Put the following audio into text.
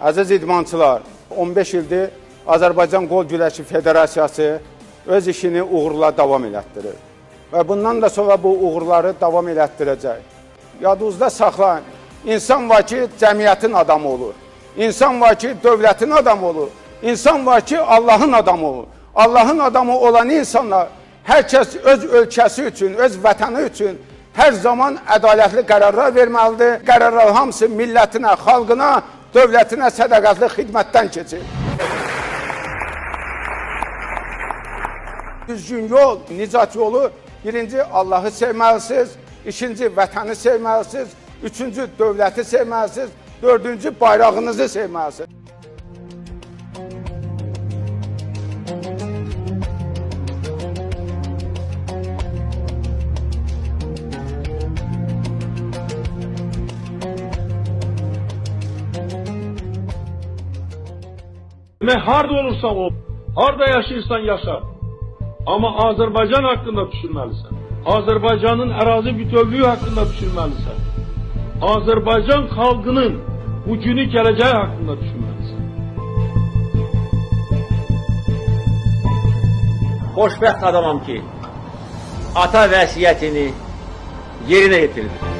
Əziz idmançılar, 15 ildir Azərbaycan Qol Güləşi Federasiyası öz işini uğurla davam elətdirir. Və bundan da sonra bu uğurları davam elətdirəcək. Yadınızda saxlayın, insan var ki, cəmiyyətin adamı olur. İnsan var ki, dövlətin adamı olur. İnsan var ki, Allahın adamı olur. Allahın adamı olan insanlar, hər kəs öz ölkəsi üçün, öz vətəni üçün hər zaman ədalətli qərarlar verməlidir. Qərarlar hamısı millətinə, xalqına, dövlətinə sədaqətli xidmətdən keçir. Düzgün yol, nicat yolu, birinci Allahı sevməlisiniz, ikinci vətəni sevməlisiniz, üçüncü dövləti sevməlisiniz, dördüncü bayrağınızı sevməlisiniz. Demək, harada olursan ol, harada yaşayırsan yaşa. Amma Azərbaycan haqqında düşünməlisən. Azərbaycanın ərazi bütövlüyü haqqında düşünməlisən. Azərbaycan xalqının bugünü gələcəyi haqqında düşünməlisən. Xoşbəxt adamam ki, ata vəsiyyətini yerinə yetirdim.